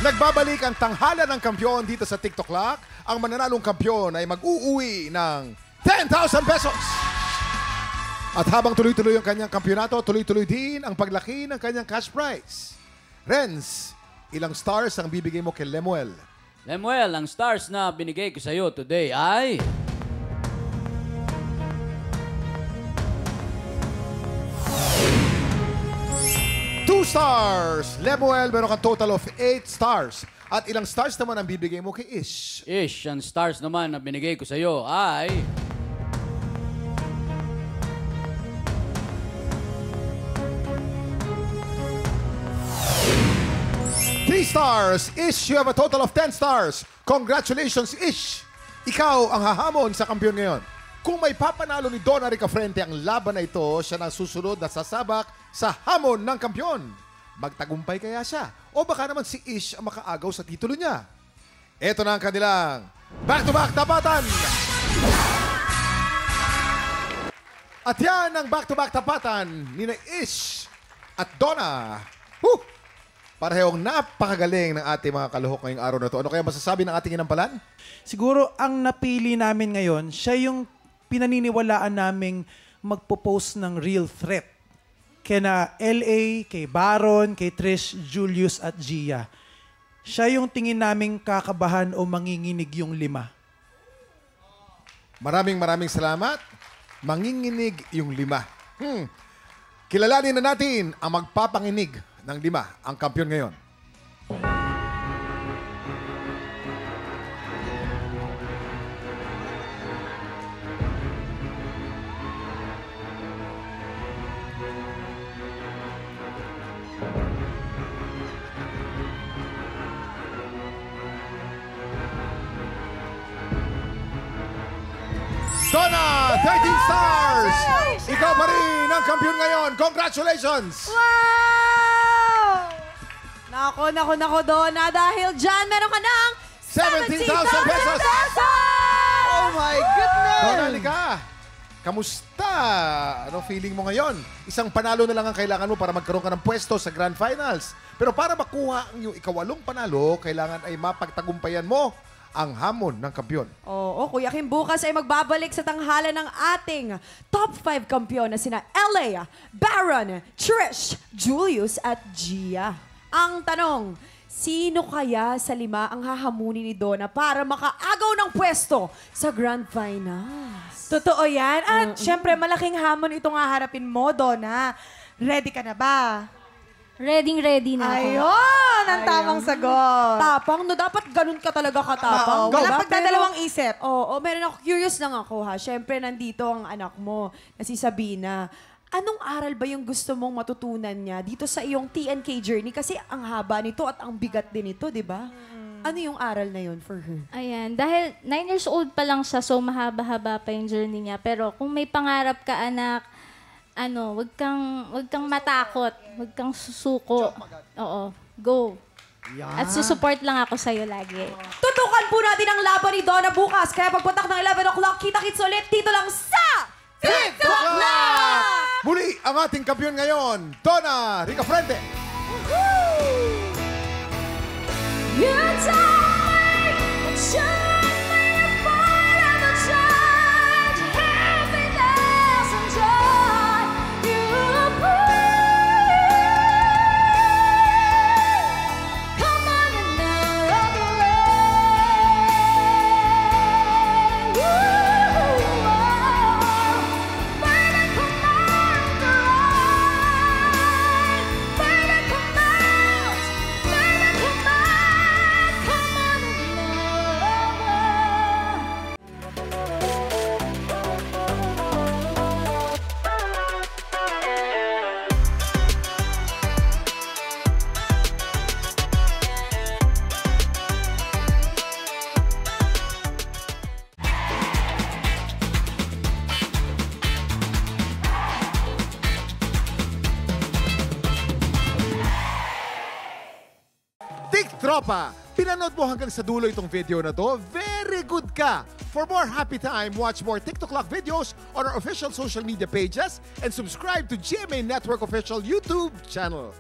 Nagbabalik ang tanghalan ng kampyon dito sa TikTok Lock. Ang mananalong kampyon ay mag-uuwi ng 10,000 pesos. At habang tuloy-tuloy ang kanyang kampyonato, tuloy-tuloy din ang paglaki ng kanyang cash prize. Renz, ilang stars ang bibigay mo kay Lemuel? Lemuel, ang stars na binigay ko sa iyo today ay... 2 stars! Lemuel, meron kang total of 8 stars. At ilang stars naman ang bibigay mo kay Ish? Ish, ang stars naman na binigay ko sa iyo ay... 3 stars! Ish, you have a total of 10 stars. Congratulations, Ish! Ikaw ang hahamon sa kampiyon ngayon. Kung may papanalo ni Donna Ricafrente ang laban na ito, siya na susunod na sasabak sa hamon ng kampyon. Magtagumpay kaya siya? O baka naman si Ish ang makaagaw sa titulo niya? Ito na ang kanilang back-to-back tapatan! At yan ang back-to-back tapatan ni Ish at Donna. Parehong napakagaling ng ating mga kaluhok ngayong araw na to. Ano kaya masasabi ng ating inampalan? Siguro ang napili namin ngayon, siya yung pinaniniwalaan naming magpo-post ng real threat. Kina LA, kay Baron, kay Trish, Julius at Gia. Siya yung tingin naming kakabahan o manginginig yung 5. Maraming salamat. Manginginig yung 5. Kilalanin na natin ang magpapanginig ng 5, ang kampiyon ngayon. Donna, 13 stars! Ikaw pa rin ang kampiyon ngayon. Congratulations! Wow! Nako, Donna. Dahil dyan, meron ka ng 17,000 pesos! Oh my goodness! Donna, halika. Kamusta? Ano feeling mo ngayon? Isang panalo na lang ang kailangan mo para magkaroon ka ng pwesto sa Grand Finals. Pero para makuha ang iyong ikawalong panalo, kailangan ay mapagtagumpayan mo ang hamon ng kampiyon. Oo, Kuya Kim, bukas ay magbabalik sa tanghalan ng ating top 5 kampiyon na sina LA, Baron, Trish, Julius at Gia. Ang tanong, sino kaya sa 5 ang hahamunin ni Donna para makaagaw ng pwesto sa Grand Finals? Totoo yan. At syempre, malaking hamon itong haharapin mo, Donna. Ready ka na ba? Ready na ako. Ayun! Ang tamang sagot. Tapang, no? Dapat ganun ka talaga katapang. Wala diba? pagdadalawang isip. Oo, meron ako. Curious lang ako, ha? Siyempre, nandito ang anak mo, na si Sabina. Anong aral ba yung gusto mong matutunan niya dito sa iyong TNK journey? Kasi ang haba nito at ang bigat din ito, di ba? Ano yung aral na yun for her? Ayan, dahil 9 years old pa lang siya, so mahaba-haba pa yung journey niya. Pero kung may pangarap ka, anak, wag kang matakot, wag kang susuko. Oo, go. Yeah. At susupport lang ako sa'yo lagi. Tutukan po natin ang laban ni Donna bukas. Kaya pagpuntak ng 11 o'clock, kita-kits ulit dito lang sa TikTok Lock! Muli ang ating kampiyon ngayon, Donna Ricafrente. You tell me that you're me forever tried happiness and joy. You bring. Come on and narrow the rain. Baby, come on the rain. Baby, come out. Baby, come on. Come on and love. Tropa, pinanood mo hanggang sa dulo itong video na to? Very good ka! For more happy time, watch more TikTok Lock videos on our official social media pages and subscribe to GMA Network official YouTube channel.